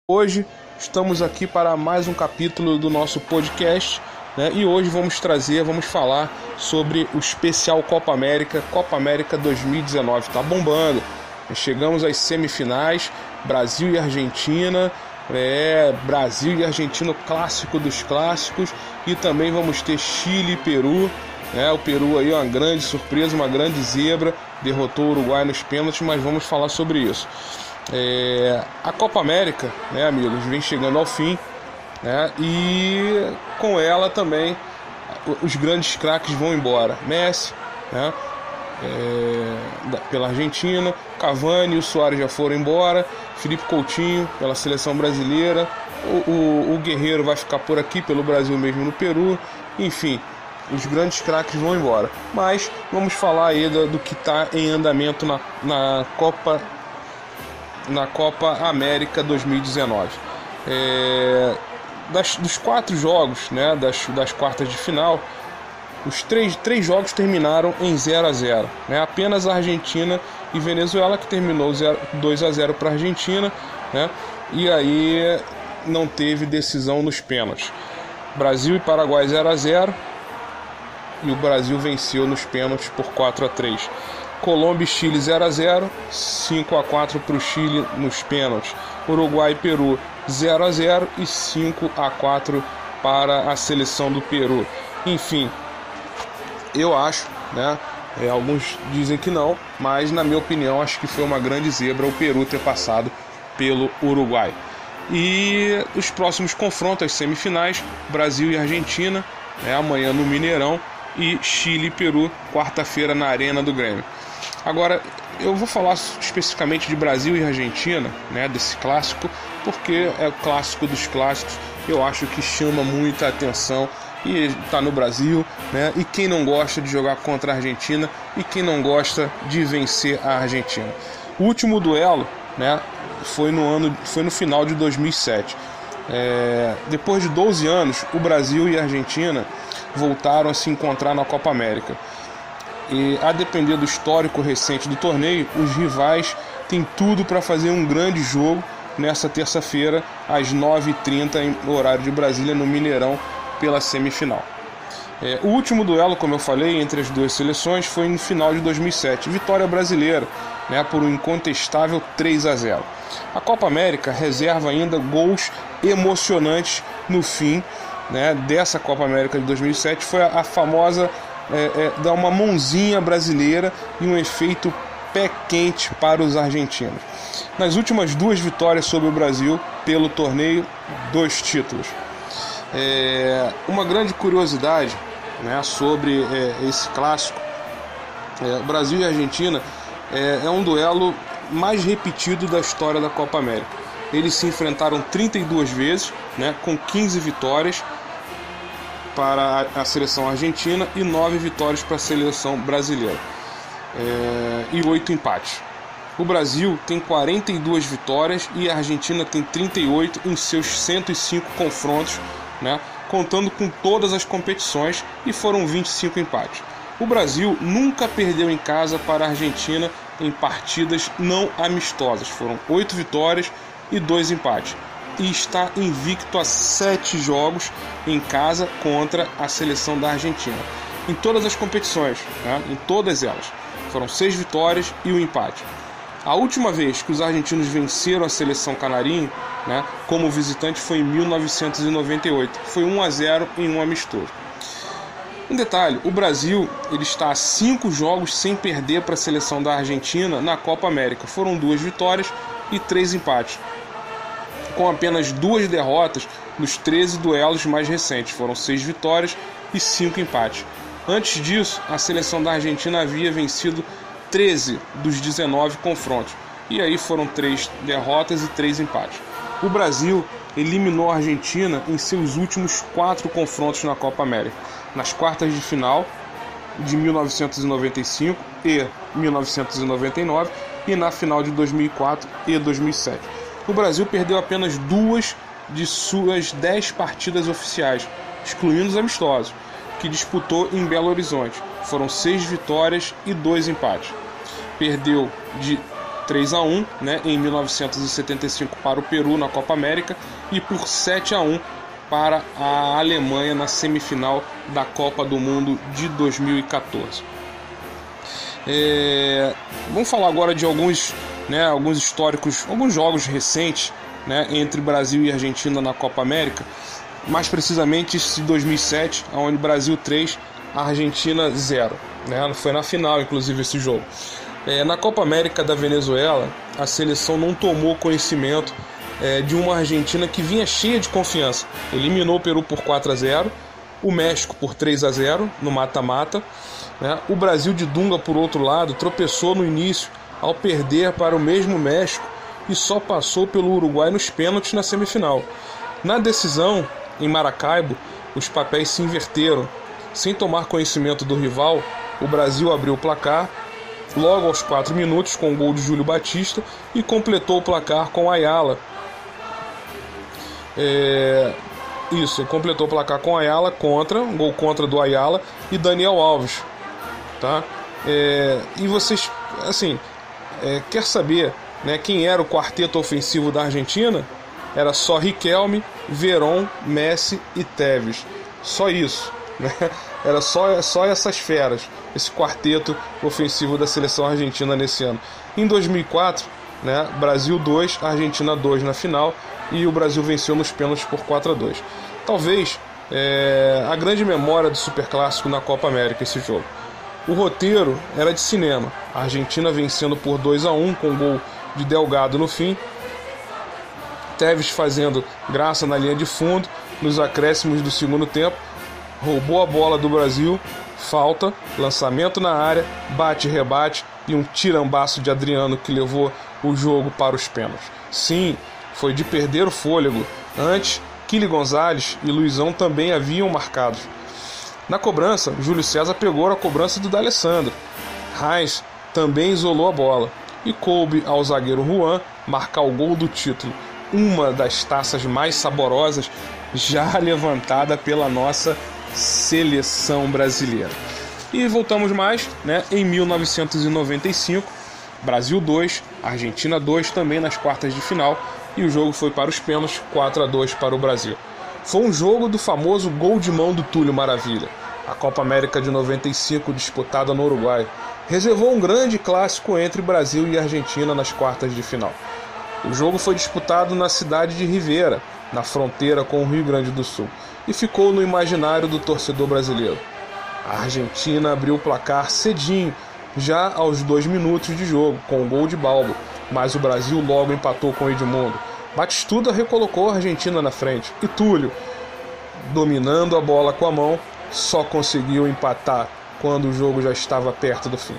Hoje estamos aqui para mais um capítulo do nosso podcast, né? E hoje vamos falar sobre o especial Copa América 2019. Tá bombando. Chegamos às semifinais, Brasil e Argentina. Brasil e Argentina, o clássico dos clássicos. E também vamos ter Chile e Peru. O Peru aí é uma grande surpresa, uma grande zebra. Derrotou o Uruguai nos pênaltis, mas vamos falar sobre isso. A Copa América, amigos, vem chegando ao fim, e com ela também os grandes craques vão embora. Messi, pela Argentina, Cavani e o Suárez já foram embora, Felipe Coutinho pela seleção brasileira, o Guerreiro vai ficar por aqui pelo Brasil mesmo no Peru, enfim, os grandes craques vão embora. Mas vamos falar aí do que está em andamento na Copa América 2019. Dos 4 jogos, das quartas de final, os três jogos terminaram em 0-0. Apenas a Argentina e Venezuela que terminou 2-0 para a Argentina, e aí não teve decisão nos pênaltis. Brasil e Paraguai 0-0 e o Brasil venceu nos pênaltis por 4-3. Colômbia e Chile 0-0, 5-4 para o Chile nos pênaltis. Uruguai e Peru 0-0 e 5-4 para a seleção do Peru. Enfim, eu acho, alguns dizem que não, mas na minha opinião acho que foi uma grande zebra o Peru ter passado pelo Uruguai. E os próximos confrontos, as semifinais, Brasil e Argentina, amanhã no Mineirão, e Chile e Peru, quarta-feira na Arena do Grêmio. Agora, eu vou falar especificamente de Brasil e Argentina, desse clássico, porque é o clássico dos clássicos, eu acho que chama muita atenção e está no Brasil, e quem não gosta de jogar contra a Argentina e quem não gosta de vencer a Argentina. O último duelo, foi no final de 2007. Depois de 12 anos, o Brasil e a Argentina voltaram a se encontrar na Copa América. E a depender do histórico recente do torneio, os rivais têm tudo para fazer um grande jogo nessa terça-feira, às 9h30, no horário de Brasília, no Mineirão, pela semifinal. O último duelo, como eu falei, entre as duas seleções foi no final de 2007. Vitória brasileira, por um incontestável 3-0. A Copa América reserva ainda gols emocionantes no fim, dessa Copa América de 2007. Foi a famosa dar uma mãozinha brasileira e um efeito pé quente para os argentinos. Nas últimas 2 vitórias sobre o Brasil pelo torneio, 2 títulos. Uma grande curiosidade, sobre esse clássico, o Brasil e a Argentina é um duelo mais repetido da história da Copa América. Eles se enfrentaram 32 vezes, com 15 vitórias para a seleção argentina e 9 vitórias para a seleção brasileira, e 8 empates. O Brasil tem 42 vitórias e a Argentina tem 38 em seus 105 confrontos, contando com todas as competições, e foram 25 empates. O Brasil nunca perdeu em casa para a Argentina em partidas não amistosas. Foram 8 vitórias e 2 empates. E está invicto a 7 jogos em casa contra a seleção da Argentina. Em todas as competições, em todas elas. Foram 6 vitórias e 1 empate. A última vez que os argentinos venceram a seleção canarinho, como visitante, foi em 1998. Foi 1-0 em um amistoso. Um detalhe, o Brasil ele está a 5 jogos sem perder para a seleção da Argentina na Copa América. Foram 2 vitórias e 3 empates, com apenas 2 derrotas nos 13 duelos mais recentes. Foram 6 vitórias e 5 empates. Antes disso, a seleção da Argentina havia vencido 13 dos 19 confrontos. E aí foram 3 derrotas e 3 empates. O Brasil eliminou a Argentina em seus últimos 4 confrontos na Copa América. Nas quartas de final de 1995 e 1999 e na final de 2004 e 2007. O Brasil perdeu apenas 2 de suas 10 partidas oficiais, excluindo os amistosos, que disputou em Belo Horizonte. Foram 6 vitórias e 2 empates. Perdeu de 3-1, né, em 1975 para o Peru na Copa América e por 7-1 para a Alemanha na semifinal da Copa do Mundo de 2014. Vamos falar agora de alguns históricos, alguns jogos recentes, né, entre Brasil e Argentina na Copa América, mais precisamente esse de 2007, onde Brasil 3, Argentina 0, né, foi na final inclusive esse jogo. Na Copa América da Venezuela, a seleção não tomou conhecimento de uma Argentina que vinha cheia de confiança. Eliminou o Peru por 4-0, o México por 3-0 no mata-mata, né? O Brasil de Dunga, por outro lado, tropeçou no início ao perder para o mesmo México e só passou pelo Uruguai nos pênaltis na semifinal. Na decisão, em Maracaibo, os papéis se inverteram. Sem tomar conhecimento do rival, o Brasil abriu o placar logo aos 4 minutos com o gol de Júlio Batista e completou o placar com Ayala. Completou o placar com Ayala um gol contra do Ayala e Daniel Alves, tá? E vocês, assim, quer saber, né, quem era o quarteto ofensivo da Argentina? Era só Riquelme, Verón, Messi e Tevez. Só isso, né? Era só essas feras, esse quarteto ofensivo da seleção argentina nesse ano. Em 2004, né, Brasil 2, Argentina 2 na final, e o Brasil venceu nos pênaltis por 4-2. Talvez a grande memória do Superclássico na Copa América, esse jogo. O roteiro era de cinema. A Argentina vencendo por 2-1 com gol de Delgado no fim. Tevez fazendo graça na linha de fundo nos acréscimos do segundo tempo. Roubou a bola do Brasil, falta, lançamento na área, bate-rebate e um tirambaço de Adriano que levou o jogo para os pênaltis. Sim, foi de perder o fôlego. Antes, Kili Gonzalez e Luizão também haviam marcado. Na cobrança, Júlio César pegou a cobrança do D'Alessandro. Heinz também isolou a bola e coube ao zagueiro Juan marcar o gol do título, uma das taças mais saborosas já levantada pela nossa seleção brasileira. E voltamos mais, né, em 1995, Brasil 2, Argentina 2 também nas quartas de final, e o jogo foi para os pênaltis, 4-2 para o Brasil. Foi um jogo do famoso gol de mão do Túlio Maravilha. A Copa América de 95, disputada no Uruguai, reservou um grande clássico entre Brasil e Argentina nas quartas de final. O jogo foi disputado na cidade de Rivera, na fronteira com o Rio Grande do Sul, e ficou no imaginário do torcedor brasileiro. A Argentina abriu o placar cedinho, já aos 2 minutos de jogo, com o gol de Balbo, mas o Brasil logo empatou com Edmundo. Batistuta recolocou a Argentina na frente, e Túlio, dominando a bola com a mão, só conseguiu empatar quando o jogo já estava perto do fim.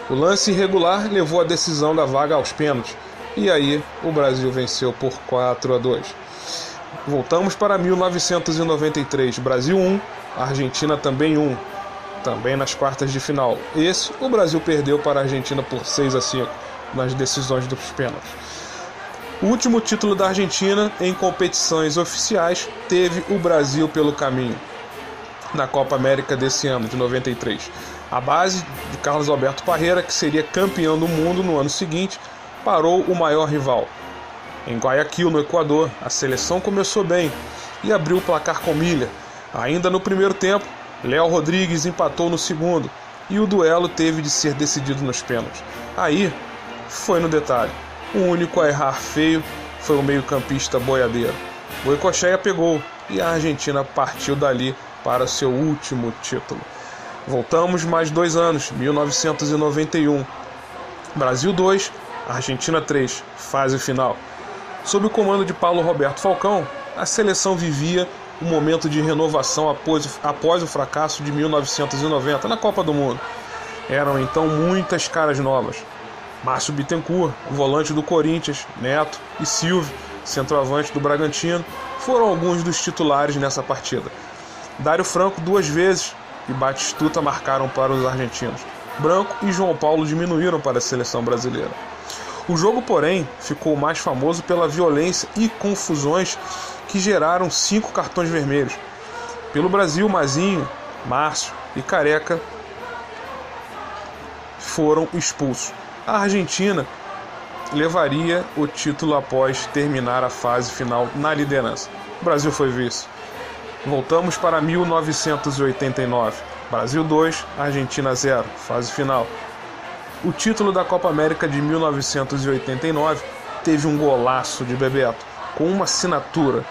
O lance irregular levou a decisão da vaga aos pênaltis, e aí o Brasil venceu por 4-2. Voltamos para 1993, Brasil 1, Argentina também 1, também nas quartas de final. Esse, o Brasil perdeu para a Argentina por 6-5 nas decisões dos pênaltis. O último título da Argentina em competições oficiais teve o Brasil pelo caminho na Copa América desse ano, de 93. A base de Carlos Alberto Parreira, que seria campeão do mundo no ano seguinte, parou o maior rival. Em Guayaquil, no Equador, a seleção começou bem e abriu o placar com milha. Ainda no primeiro tempo, Léo Rodrigues empatou no segundo e o duelo teve de ser decidido nos pênaltis. Aí, foi no detalhe. O único a errar feio foi o meio-campista boiadeiro. Goicoechea pegou e a Argentina partiu dali para seu último título. Voltamos mais 2 anos, 1991. Brasil 2, Argentina 3, fase final. Sob o comando de Paulo Roberto Falcão, a seleção vivia um momento de renovação após o fracasso de 1990 na Copa do Mundo. Eram então muitas caras novas. Márcio Bittencourt, volante do Corinthians, Neto e Silvio, centroavante do Bragantino, foram alguns dos titulares nessa partida. Dário Franco 2 vezes e Batistuta marcaram para os argentinos. Branco e João Paulo diminuíram para a seleção brasileira. O jogo, porém, ficou mais famoso pela violência e confusões que geraram 5 cartões vermelhos. Pelo Brasil, Mazinho, Márcio e Careca foram expulsos. A Argentina levaria o título após terminar a fase final na liderança. O Brasil foi vice. Voltamos para 1989. Brasil 2, Argentina 0, fase final. O título da Copa América de 1989 teve um golaço de Bebeto, com uma assinatura,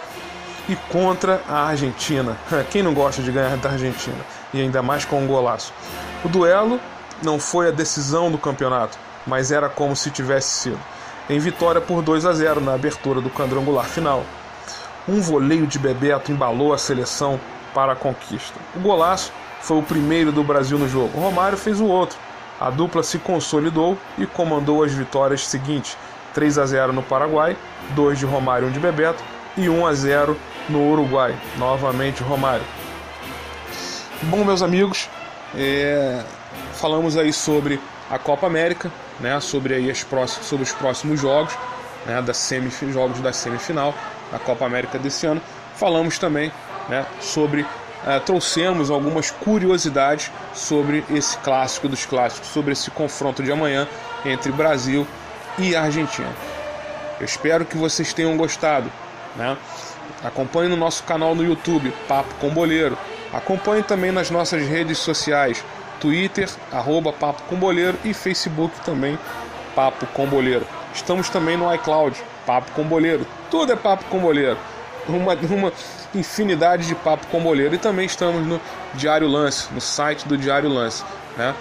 e contra a Argentina. Quem não gosta de ganhar da Argentina? E ainda mais com um golaço. O duelo não foi a decisão do campeonato, mas era como se tivesse sido. Em vitória por 2-0 na abertura do quadrangular final. Um voleio de Bebeto embalou a seleção para a conquista. O golaço foi o primeiro do Brasil no jogo. O Romário fez o outro. A dupla se consolidou e comandou as vitórias seguintes: 3-0 no Paraguai, 2 de Romário e 1 de Bebeto, e 1-0 no Uruguai, novamente Romário. Bom, meus amigos, falamos aí sobre a Copa América, né, sobre os próximos jogos, né, jogos da semifinal da Copa América desse ano. Falamos também, né, sobre trouxemos algumas curiosidades sobre esse clássico dos clássicos, sobre esse confronto de amanhã entre Brasil e Argentina. Eu espero que vocês tenham gostado, né? Acompanhe no nosso canal no YouTube, Papo com Boleiro. Acompanhe também nas nossas redes sociais, Twitter, @Papo com Boleiro, e Facebook também, Papo com Boleiro. Estamos também no iCloud, Papo com Boleiro. Tudo é Papo com Boleiro. Uma infinidade de Papo com Boleiro. E também estamos no Diário Lance, no site do Diário Lance, né?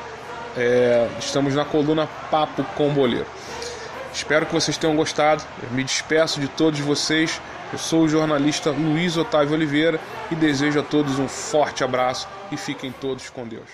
Estamos na coluna Papo com Boleiro. Espero que vocês tenham gostado. Eu me despeço de todos vocês. Eu sou o jornalista Luiz Otávio Oliveira e desejo a todos um forte abraço e fiquem todos com Deus.